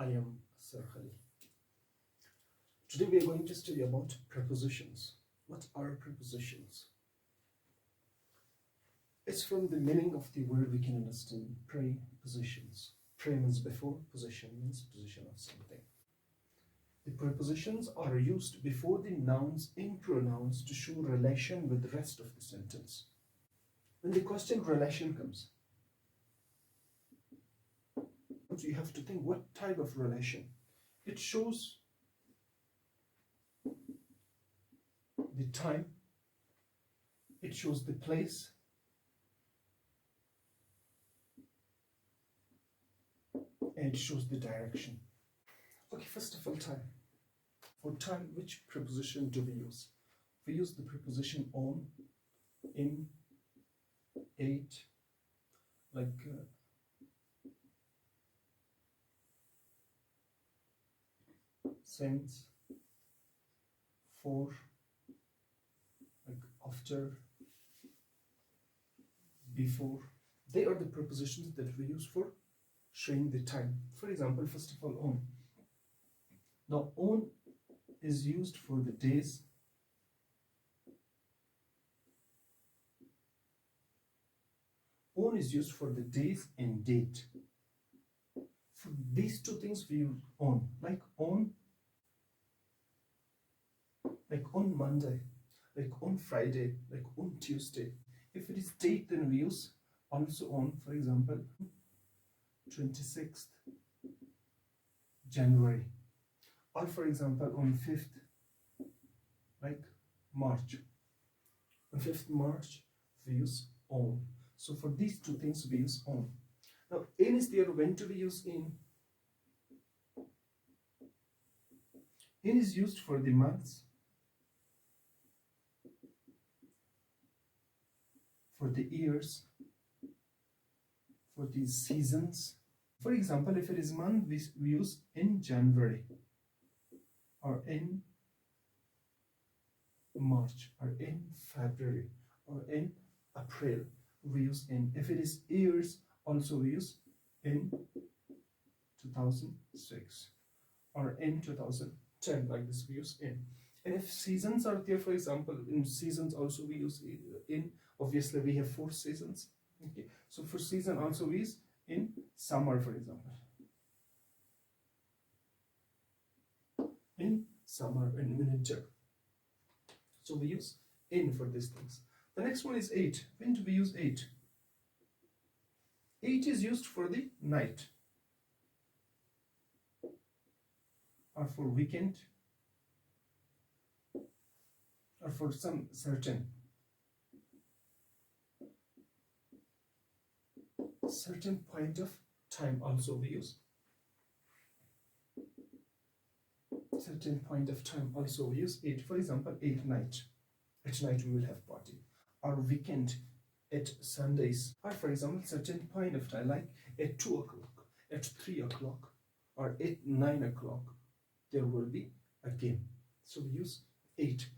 I am Sarkhali. Today we are going to study about prepositions. What are prepositions? It's from the meaning of the word we can understand prepositions. Pre means before, position means position of something. The prepositions are used before the nouns in pronouns to show relation with the rest of the sentence. When the question relation comes, you have to think what type of relation. It shows the time, it shows the place, and it shows the direction. Okay, first of all, time. For time, which preposition do we use? We use the preposition on, in, eight, like since, for, like after, before. They are the prepositions that we use for showing the time. For example, first of all, on. Now, on is used for the days, on is used for the days and date. For these two things we use on, like on Monday, like on Friday, like on Tuesday. If it is date, then we use also on, for example, 26th January, or for example on 5th, like March. On 5th March, we use on. So for these two things, we use on. Now, in is there. When do we use in? In is used for the months, for the years, for the seasons. For example, if it is month, we use in January, or in March, or in February, or in April. We use in. If it is years, also we use in 2006, or in 2010, like this we use in. And if seasons are there, for example, in seasons also we use in. Obviously we have 4 seasons. Okay, so for season also we use in summer, for example. In summer and winter. So we use in for these things. The next one is 8. When do we use 8? 8 is used for the night, or for weekend, or for some certain point of time. Also we use certain point of time. Also we use 8. For example, 8 night. At night we will have party. Or weekend, at Sundays. Or for example, certain point of time, like at 2 o'clock, at 3 o'clock, or at 9 o'clock, there will be a game. So we use 8.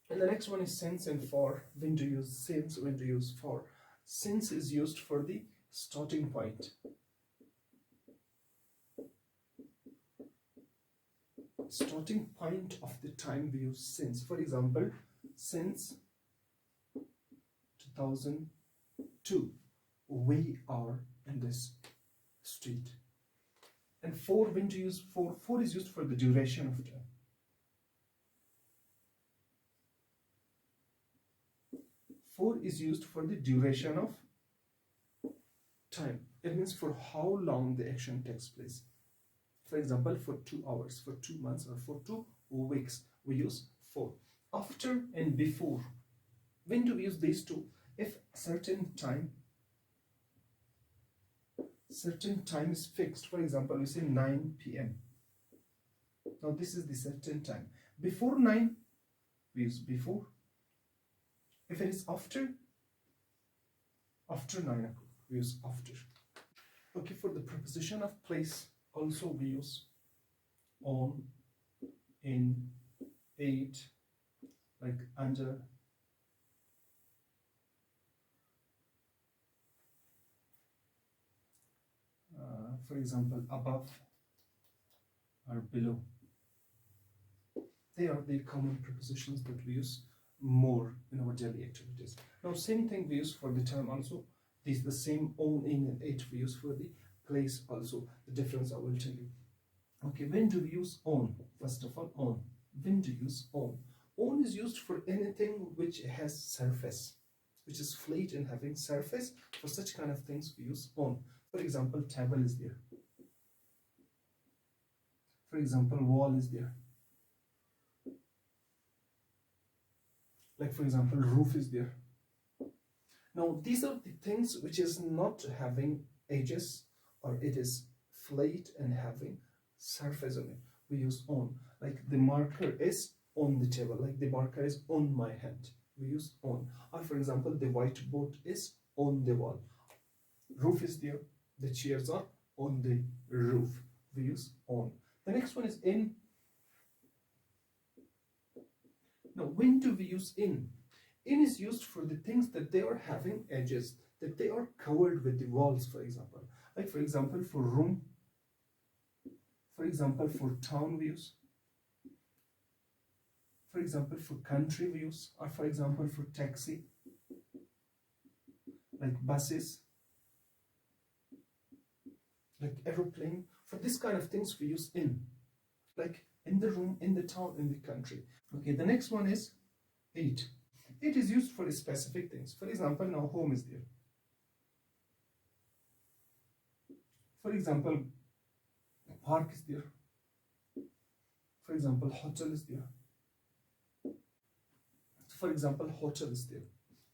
And the next one is since and for. When to use since, when to use for. Since is used for the starting point. Starting point of the time we use since. For example, since 2002, we are in this street. And for, when to use for. For is used for the duration of time. For is used for the duration of time. It means for how long the action takes place. For example, for 2 hours, for 2 months, or for 2 weeks, we use for. After and before. When do we use these two? If certain time is fixed. For example, we say 9 p.m. Now this is the certain time. Before 9, we use before. If it is after 9 o'clock, we use after. Okay, for the preposition of place, also we use on, in, 8, like under. For example, above, or below. They are the common prepositions that we use more in our daily activities. Now, same thing we use for the term also. This is the same on, in, and it we use for the place also. The difference I will tell you. Okay, when do we use on? First of all, on. When do you use on? On is used for anything which has surface, which is flat and having surface. For such kind of things we use on. For example, table is there. For example, wall is there. Like for example, roof is there. Now these are the things which is not having edges, or it is flat and having surface on it. We use on. Like the marker is on the table, like the marker is on my hand. We use on. Or for example, the whiteboard is on the wall. Roof is there. The chairs are on the roof. We use on. The next one is in. Now, when do we use in? In is used for the things that they are having edges, that they are covered with the walls, for example. Like for example, for room. For example, for town we use. For example, for country we use. Or for example, for taxi. Like buses. Like aeroplane. For this kind of things we use in. Like in the room, in the town, in the country. Okay, the next one is it. It is used for specific things. For example, now home is there. For example, park is there. For example, hotel is there. For example, hotel is there.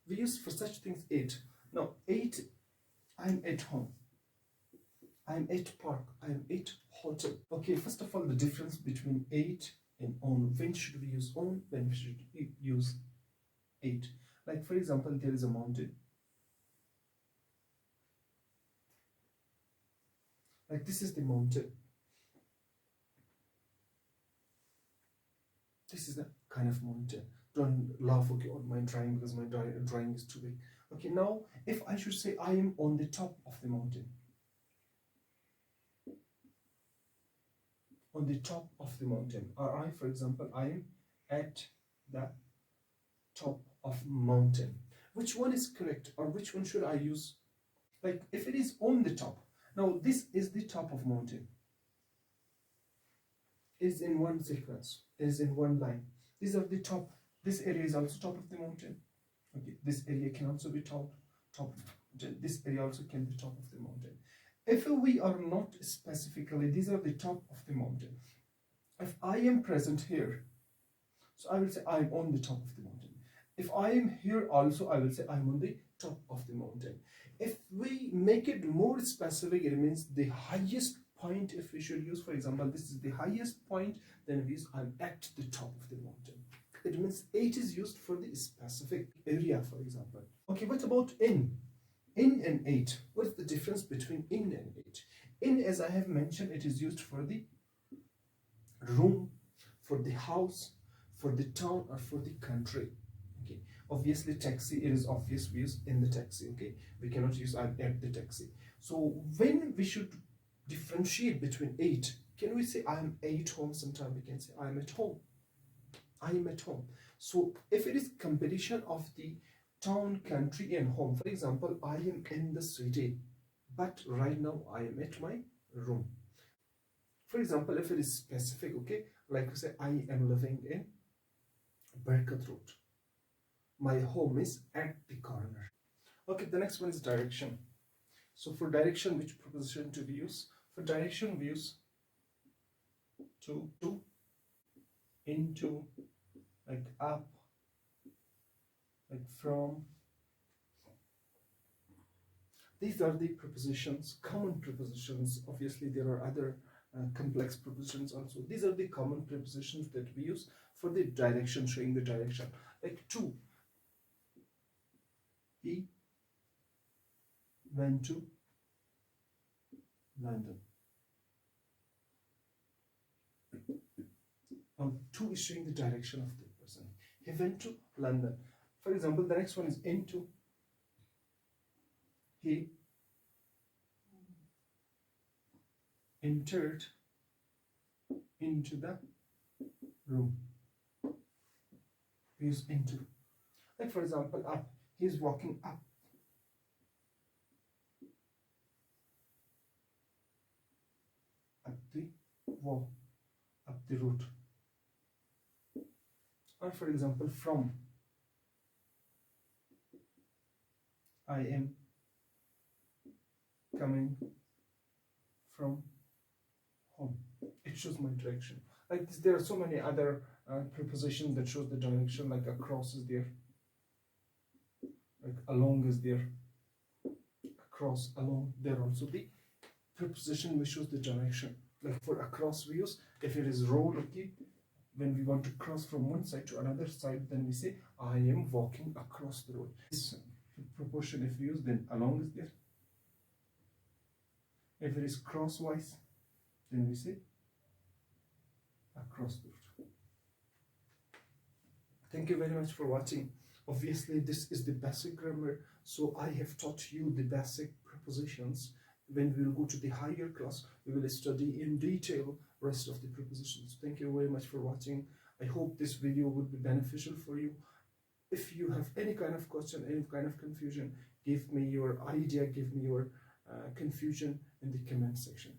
We use for such things it. Now, it, I'm at home. I'm at park. I'm at hotel. Okay, first of all, the difference between it and on. When should we use on? When should we use it? Like for example, there is a mountain. Like this is the mountain. This is the kind of mountain. Don't laugh, okay, on my drawing because my drawing is too big. Okay, now if I should say I am on the top of the mountain. On the top of the mountain, or I, for example, I am at the top of mountain. Which one is correct, or which one should I use? Like if it is on the top, now this is the top of mountain. It is in one sequence, it is in one line. These are the top. This area is also top of the mountain. Okay, this area can also be top of the mountain. This area also can be top of the mountain. If we are not specifically, these are the top of the mountain. If I am present here, so I will say I am on the top of the mountain. If I am here also, I will say I am on the top of the mountain. If we make it more specific, it means the highest point. If we should use, for example, this is the highest point, then we use I am at the top of the mountain. It means it is used for the specific area, for example. Okay, what about in? In and it. What is the difference between in and it? In, as I have mentioned, it is used for the room, for the house, for the town, or for the country. Okay. Obviously, taxi, it is obvious we use in the taxi. Okay. We cannot use I'm at the taxi. So when we should differentiate between it, can we say I'm at home? Sometimes we can say I'm at home. I am at home. So if it is competition of the town, country, and home. For example, I am in the city, but right now I am at my room. For example, if it is specific, okay, like we say, I am living in Berkat Road. My home is at the corner. Okay, the next one is direction. So for direction, which preposition to be used? For direction, we use to, into, like up, like from. These are the prepositions, common prepositions. Obviously, there are other complex prepositions also. These are the common prepositions that we use for the direction, showing the direction. Like to. He went to London. Now, to is showing the direction of the person. He went to London. For example, the next one is into. He entered into the room. We use into. Like for example, up. He's walking up. Up the wall, up the road. Or for example, from. I am coming from home. It shows my direction. Like this, there are so many other prepositions that shows the direction, like across is there, like along is there, across, along. There also the preposition which shows the direction. Like for across we use, if it is road, okay, when we want to cross from one side to another side, then we say I am walking across the road. This proportion if we use, then along is there. If it is crosswise, then we say across the road. Thank you very much for watching. Obviously this is the basic grammar, so I have taught you the basic prepositions. When we will go to the higher class, we will study in detail rest of the prepositions. Thank you very much for watching. I hope this video would be beneficial for you. If you have any kind of question, any kind of confusion, give me your idea, give me your confusion in the comment section.